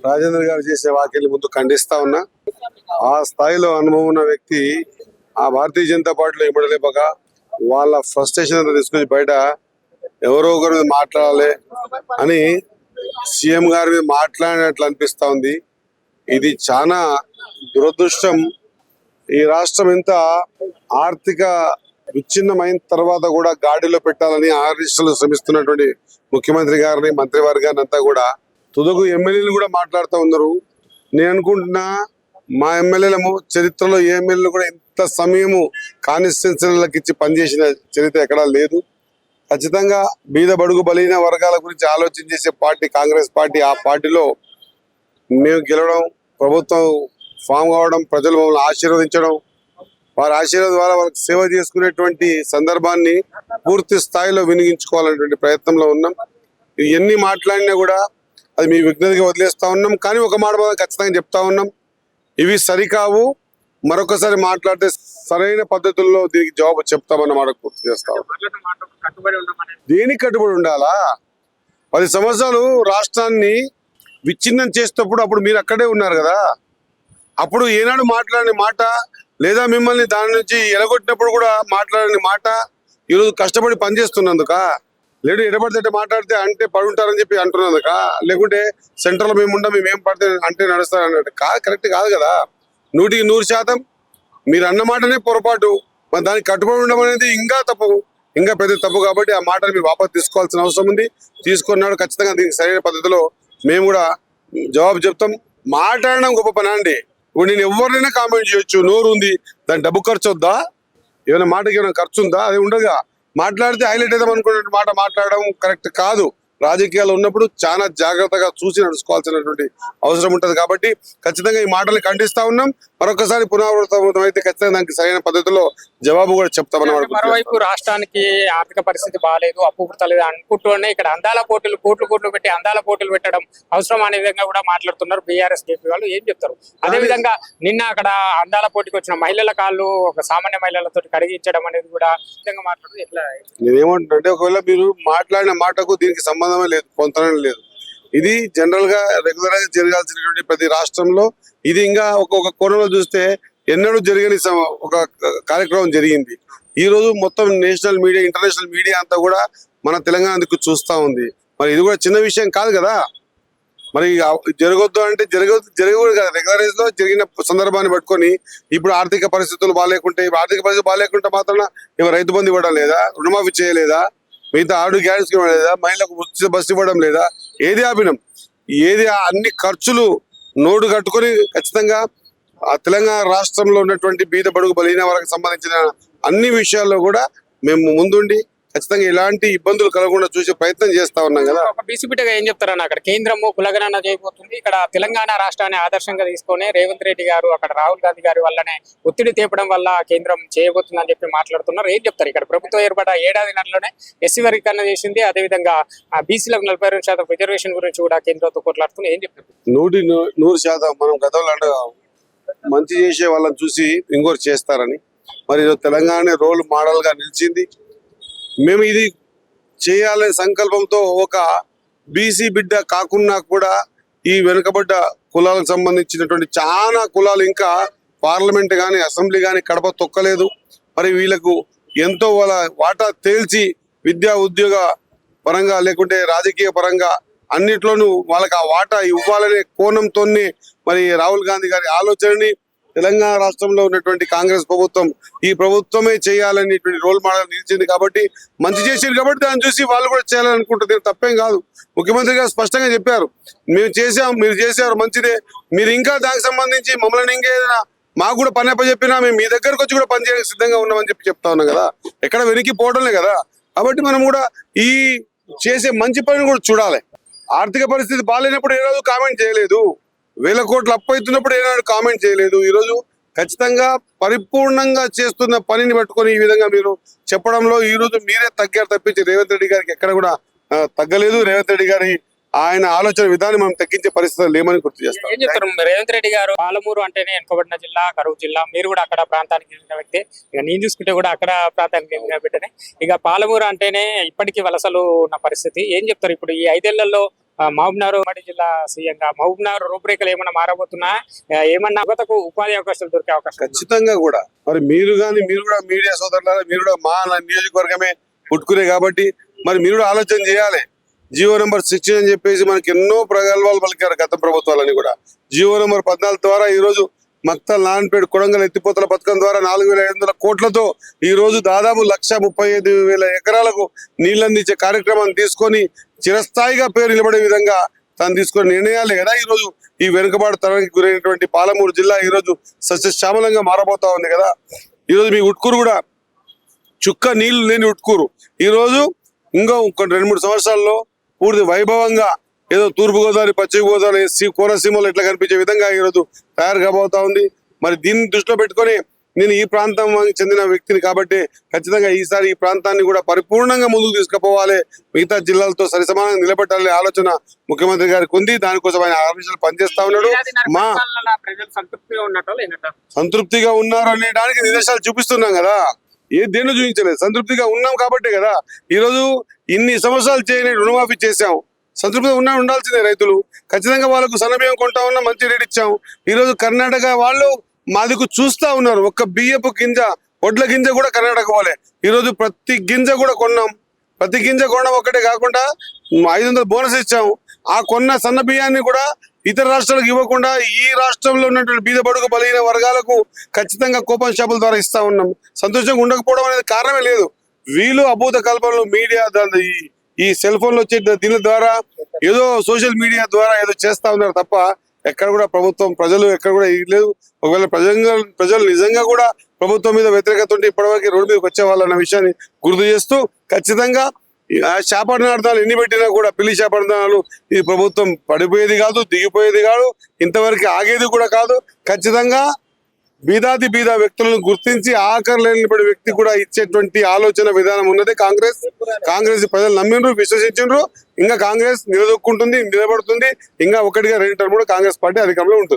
రాజేంద్ర గారు చేసే వ్యాఖ్యలు ముందు ఖండిస్తా ఉన్నా. ఆ స్థాయిలో అనుభవం ఉన్న వ్యక్తి ఆ భారతీయ జనతా పార్టీలో ఇవ్వడలేపక వాళ్ళ ఫ్రస్ట్రేషన్ అంతా తీసుకొచ్చి బయట ఎవరో ఒకరి మీద మాట్లాడాలి అని సీఎం గారి మీద మాట్లాడినట్లు అనిపిస్తా ఉంది. ఇది చాలా దురదృష్టం. ఈ రాష్ట్రం ఎంత ఆర్థిక విచ్ఛిన్నమైన తర్వాత కూడా గాడిలో పెట్టాలని ఆర్నిష్టలు శ్రమిస్తున్నటువంటి ముఖ్యమంత్రి గారిని, మంత్రివర్గాన్ని అంతా కూడా తుదకు ఎమ్మెల్యేలు కూడా మాట్లాడుతూ ఉన్నారు. నేను అనుకుంటున్నా మా ఎమ్మెల్యేలము చరిత్రలో ఏ ఎమ్మెల్యేలు కూడా ఇంత సమయము కాన్స్టిట్యున్సీలకు ఇచ్చి పనిచేసిన చరిత్ర ఎక్కడా లేదు. ఖచ్చితంగా బీద బడుగు బలహీన వర్గాల గురించి ఆలోచన చేసే పార్టీ కాంగ్రెస్ పార్టీ. ఆ పార్టీలో మేము గెలవడం, ప్రభుత్వం ఫామ్ కావడం, ప్రజలు మమ్మల్ని ఆశీర్వదించడం, వారి ఆశీర్వాదం ద్వారా వాళ్ళకి సేవ చేసుకునేటువంటి సందర్భాన్ని పూర్తి స్థాయిలో వినియోగించుకోవాలనేటువంటి ప్రయత్నంలో ఉన్నాం. ఎన్ని మాట్లాడినా కూడా అది మీ విజ్ఞతగా వదిలేస్తా ఉన్నాం. కానీ ఒక మాట ఖచ్చితంగా చెప్తా ఉన్నాం, ఇవి సరికావు. మరొకసారి మాట్లాడితే సరైన పద్ధతుల్లో దీనికి జవాబు చెప్తామన్న మాట పూర్తి చేస్తాం. దేనికి కట్టుబడి ఉండాలా? 10 సంవత్సరాలు రాష్ట్రాన్ని విచ్ఛిన్నం చేసేటప్పుడు అప్పుడు మీరు అక్కడే ఉన్నారు కదా. అప్పుడు ఏనాడు మాట్లాడిన మాట, లేదా మిమ్మల్ని దాని నుంచి ఎలగొట్టినప్పుడు కూడా మాట్లాడిన మాట ఈరోజు కష్టపడి పనిచేస్తున్నందుక, లేడు ఎడబడితే మాట్లాడితే అంటే పడుంటారని చెప్పి అంటున్నందుక, లేకుంటే సెంట్రల్ మేము ఉండం మేమేం పడితే అంటే నడుస్తారన్నట్టు కరెక్ట్ కాదు కదా. 100కి 100% మీరు అన్న మాటనే పొరపాటు, మరి దానికి కట్టుబడి ఉండడం అనేది ఇంకా తప్పు, ఇంకా పెద్ద తప్పు. కాబట్టి ఆ మాటను మీరు వాపసు తీసుకోవాల్సిన అవసరం ఉంది. తీసుకున్నాడు ఖచ్చితంగా దీనికి సరైన పద్ధతిలో మేము కూడా జవాబు చెప్తాం. మాట్లాడడం గొప్ప పని అండి. ఇప్పుడు నేను ఎవరినైనా కామెంట్ చేయొచ్చు, నోరు ఉంది, దాని డబ్బు ఖర్చు వద్దా? ఏమైనా మాటకి ఏమైనా ఖర్చు ఉందా? అది ఉండదుగా. మాట్లాడితే హైలైట్ అవుదాం అనుకునే మాట మాట్లాడడం కరెక్ట్ కాదు. రాజకీయాలు ఉన్నప్పుడు చాలా జాగ్రత్తగా చూసి నడుచుకోవాల్సినటువంటి అవసరం ఉంటుంది. కాబట్టి ఖచ్చితంగా ఈ మాటలు ఖండిస్తా ఉన్నాం. మరొకసారి పునరావృతం అయితే ఖచ్చితంగా దానికి సరైన పద్ధతిలో జవాబు కూడా చెప్తామన్నమాట. మరోవైపు రాష్ట్రానికి ఆర్థిక పరిస్థితి బాగాలేదు, అప్పు పుడతలేదు అనుకుంటూనే ఇక్కడ అందాల పోటీలు కోట్లు పెట్టి అందాల పోటీలు పెట్టడం అవసరం అనే విధంగా కూడా మాట్లాడుతున్నారు బీఆర్ఎస్ జేపీ వాళ్ళు. ఏం చెప్తారు? అదేవిధంగా నిన్న అక్కడ అందాల పోటీకి వచ్చిన మహిళల కాళ్ళు ఒక సామాన్య మహిళలతో కడిగించడం అనేది కూడా విధంగా మాట్లాడుతుంది. ఎట్లా నేనేమంటున్నా, ఒకవేళ మీరు మాట్లాడిన మాటకు దీనికి సంబంధమే లేదు, పొంతనే లేదు. ఇది జనరల్ గా రెగ్యులర్ గా జరగాల్సినటువంటి ప్రతి రాష్ట్రంలో ఇది ఇంకా ఒక్కొక్క కోణంలో చూస్తే ఎన్నడూ జరగని ఒక కార్యక్రమం జరిగింది. ఈ రోజు మొత్తం నేషనల్ మీడియా, ఇంటర్నేషనల్ మీడియా అంతా కూడా మన తెలంగాణ దిక్కు చూస్తా ఉంది. మరి ఇది కూడా చిన్న విషయం కాదు కదా. మరి జరగొద్దు అంటే జరగకూడదు కదా. రెగ్యులరైజ్ లో జరిగిన సందర్భాన్ని పట్టుకొని ఇప్పుడు ఆర్థిక పరిస్థితులు బాగాలేకుంటే, ఆర్థిక పరిస్థితులు బాగాలేకుంటే మాత్రం రైతు బంధు ఇవ్వడం లేదా, రుణమాఫీ చేయలేదా, మిగతా 6 గ్యారెంటీస్ ఇవ్వడం లేదా, మహిళలకు ఉచిత బస్సు ఇవ్వడం లేదా, ఏది ఆపినాం? ఏది అన్ని ఖర్చులు నోటు కట్టుకొని ఖచ్చితంగా ఆ తెలంగాణ రాష్ట్రంలో ఉన్నటువంటి బీద బడుగు బలహీన వర్గానికి సంబంధించిన అన్ని విషయాల్లో కూడా మేము ముందుండి ఖచ్చితంగా ఎలాంటి ఇబ్బందులు కలగకుండా చూసే ప్రయత్నం చేస్తా ఉన్నాం కదా. ఒక బీసీ బిడ్డగా ఏం చెప్తారన్న, అక్కడ కేంద్రము కులగణన చేయబోతుంది, ఇక్కడ తెలంగాణ రాష్ట్రాన్ని ఆదర్శంగా తీసుకొని రేవంత్ రెడ్డి గారు అక్కడ రాహుల్ గాంధీ గారి వల్లనే ఒత్తిడి తేపడం వల్ల కేంద్రం చేయబోతుంది అని చెప్పి మాట్లాడుతున్నారు. ఏం చెప్తారు? ఇక్కడ ప్రభుత్వం ఏర్పడ్డ 7 ఏడాదిలోనే ఎస్సీ వర్గీకరణ చేసింది, అదేవిధంగా బీసీలకు 42% రిజర్వేషన్ గురించి కూడా కేంద్రంతో కొట్లాడుతుంది. ఏం చెప్తారు? 100% మనం గతంలో మంచి చేసే వాళ్ళని చూసి ఇంకోరు చేస్తారని, మరి తెలంగాణ రోల్ మోడల్ గా నిలిచింది. మేము ఇది చేయాలనే సంకల్పంతో ఒక బీసీ బిడ్డ కాకున్నా కూడా ఈ వెనుకబడ్డ కులాలకు సంబంధించినటువంటి చాలా కులాలు ఇంకా పార్లమెంట్ కానీ అసెంబ్లీ కానీ కడప తొక్కలేదు. మరి వీళ్ళకు ఎంతో వాళ్ళ వాటా తేల్చి విద్యా ఉద్యోగ పరంగా లేకుంటే రాజకీయ పరంగా అన్నిట్లోనూ వాళ్ళకి ఆ వాటా ఇవ్వాలనే కోణంతోనే మరి రాహుల్ గాంధీ గారి ఆలోచనని తెలంగాణ రాష్ట్రంలో ఉన్నటువంటి కాంగ్రెస్ ప్రభుత్వం ఈ ప్రభుత్వమే చేయాలనేటువంటి రోల్ మోడల్ నిలిచింది. కాబట్టి మంచి చేసారు కాబట్టి దాన్ని చూసి వాళ్ళు కూడా చేయాలని అనుకుంటుంది. తప్పేం కాదు. ముఖ్యమంత్రి గారు స్పష్టంగా చెప్పారు, మేము చేసాం, మీరు చేశారు, మంచిదే. మీరు ఇంకా దానికి సంబంధించి మమ్మల్ని ఇంకేదైనా మాకు కూడా పని అప్పచెప్పినా మేము మీ దగ్గరకు వచ్చి కూడా పని చేయడానికి సిద్ధంగా ఉన్నామని చెప్పి చెప్తా ఉన్నాం కదా. ఎక్కడ వెనక్కి పోవడంలే కదా. కాబట్టి మనం కూడా ఈ చేసే మంచి పనిని కూడా చూడాలి. ఆర్థిక పరిస్థితి బాగాలేనప్పుడు ఏ రోజు కామెంట్ చేయలేదు, 1000 కోట్లు అప్పు అవుతున్నప్పుడు ఏనాడు కామెంట్ చేయలేదు. ఈరోజు ఖచ్చితంగా పరిపూర్ణంగా చేస్తున్న పనిని పట్టుకొని ఈ విధంగా మీరు చెప్పడంలో ఈ రోజు మీరే తగ్గారు తప్పించి రేవంత్ రెడ్డి గారికి ఎక్కడ కూడా తగ్గలేదు. రేవంత్ రెడ్డి గారి ఆయన ఆలోచన విధానం మనం తగ్గించే పరిస్థితులు లేమని గుర్తు చేస్తాం. ఏం చెప్తారు? రేవంత్ రెడ్డి గారు పాలమూరు అంటేనే వెనుకబడిన జిల్లా, కరువు జిల్లా, మీరు కూడా అక్కడ ప్రాంతానికి చెందిన వ్యక్తి. ఇక నేను చూసుకుంటే కూడా అక్కడ ప్రాంతానికి చెందిన బిడ్డనే. ఇక పాలమూరు అంటేనే ఇప్పటికీ వలసలు ఉన్న పరిస్థితి. ఏం చెప్తారు? ఇప్పుడు ఈ 5 ఏళ్లలో మహబూబ్నగర్ ఉమ్మడి జిల్లా సీఎంగా మహబూబ్నగర్ రూపురేఖలు ఏమన్నా మారబోతున్నా, ఏమన్నా యువతకు ఉపాధి అవకాశాలు దొరికే అవకాశం ఉందా? ఖచ్చితంగా కూడా మరి మీరు కూడా మీడియా సోదరులారా, మీరు కూడా మా నియోజకవర్గమే పుట్టుకునే కాబట్టి మరి మీరు కూడా ఆలోచన చేయాలి. జియో నెంబర్ 16 అని చెప్పేసి మనకి ఎన్నో ప్రగల్భాలు పలికారు గత ప్రభుత్వాలని కూడా. జియో నెంబర్ 14 ద్వారా ఈ రోజు మక్తల్, నారాయణపేట, కొడంగల్ ఎత్తిపోతల పథకం ద్వారా 4,500 కోట్లతో ఈ రోజు దాదాపు 1,35,000 ఎకరాలకు నీళ్ళందించే కార్యక్రమాన్ని తీసుకొని చిరస్థాయిగా పేరు నిలబడే విధంగా తను తీసుకున్న నిర్ణయాలే కదా ఈ రోజు ఈ వెనుకబాటు తరానికి గురైనటువంటి పాలమూరు జిల్లా ఈ రోజు సస్యశ్యామలంగా మారబోతా ఉంది కదా. ఈ రోజు మీ ఉట్కూరు కూడా చుక్క నీళ్లు లేని ఉట్కూరు ఈ రోజు ఇంకా 2-3 సంవత్సరాల్లో పూర్తి వైభవంగా ఏదో తూర్పు గోదావరి, పశ్చిమ గోదావరి, కోనసీమలో ఎట్లా కనిపించే విధంగా ఈరోజు తయారు కాబోతా ఉంది. మరి దీన్ని దృష్టిలో పెట్టుకొని నేను ఈ ప్రాంతం చెందిన వ్యక్తిని కాబట్టి ఖచ్చితంగా ఈసారి ఈ ప్రాంతాన్ని కూడా పరిపూర్ణంగా ముందుకు తీసుకుపోవాలి, మిగతా జిల్లాలతో సరిసమానంగా నిలబెట్టాలనే ఆలోచన ముఖ్యమంత్రి గారికి ఉంది. దానికోసం ఆయన ఆఫీసులు పనిచేస్తా ఉన్నాడు. మా ప్రజలు సంతృప్తిగా ఉన్నట్టు లేనట్ట? సంతృప్తిగా ఉన్నారు అనేడానికి నిదర్శనాలు చూపిస్తున్నాం కదా. దేన్ని చూపించలేదు, సంతృప్తిగా ఉన్నాం కాబట్టే కదా ఈ రోజు ఇన్ని సంవత్సరాలు చేయని రుణమాఫీ చేశాం. సంతృప్తిగా ఉండాల్సిందే రైతులు. ఖచ్చితంగా వాళ్ళకు సన్నబియ్యం కొంటా ఉన్నాం, మంచి రేట్ ఇచ్చాం. ఈ రోజు కర్ణాటక వాళ్ళు మాదికు చూస్తా ఉన్నారు. ఒక్క బియ్యపు గింజ, వడ్ల గింజ కూడా కర్ణాటక పోలే. ఈ రోజు ప్రతి గింజ కూడా కొన్నాం. ప్రతి గింజ కొనడం ఒక్కటే కాకుండా 500 బోనస్ ఇచ్చాం. ఆ కొన్న సన్న బియ్యాన్ని కూడా ఇతర రాష్ట్రాలకు ఇవ్వకుండా ఈ రాష్ట్రంలో ఉన్నటువంటి బీద బడుగు బలహీన వర్గాలకు ఖచ్చితంగా కూపన్ షాపుల ద్వారా ఇస్తా ఉన్నాం. సంతోషంగా ఉండకపోవడం అనేది కారణమే లేదు. వీళ్ళు అభూత కల్పనలు మీడియా ఈ సెల్ ఫోన్లు వచ్చే దీని ద్వారా ఏదో సోషల్ మీడియా ద్వారా ఏదో చేస్తా ఉన్నారు తప్ప ఎక్కడ కూడా ప్రభుత్వం, ప్రజలు ఎక్కడ కూడా లేదు. ఒకవేళ ప్రజలు నిజంగా కూడా ప్రభుత్వం మీద వ్యతిరేకత ఉంటే ఇప్పటివరకు రోడ్డు మీదకి వచ్చేవాళ్ళన్న విషయాన్ని గుర్తు చేస్తూ ఖచ్చితంగా శాపనార్థాలు ఎన్ని పెట్టినా కూడా పిల్లి శాపనార్థాలు ఈ ప్రభుత్వం పడిపోయేది కాదు, దిగిపోయేది కాదు, ఇంతవరకు ఆగేది కూడా కాదు. ఖచ్చితంగా బీద వ్యక్తులను గుర్తించి ఆఖరు లేనిపడి వ్యక్తి కూడా ఇచ్చేటువంటి ఆలోచన విధానం ఉన్నది కాంగ్రెస్ ప్రజలు నమ్మిండ్రు, విశ్వసించిండ్రు. ఇంకా కాంగ్రెస్ నిలదొక్కుంటుంది, నిలబడుతుంది. ఇంకా 1గా 2 టర్మ్ కూడా కాంగ్రెస్ పార్టీ అధికారంలో ఉంటుంది.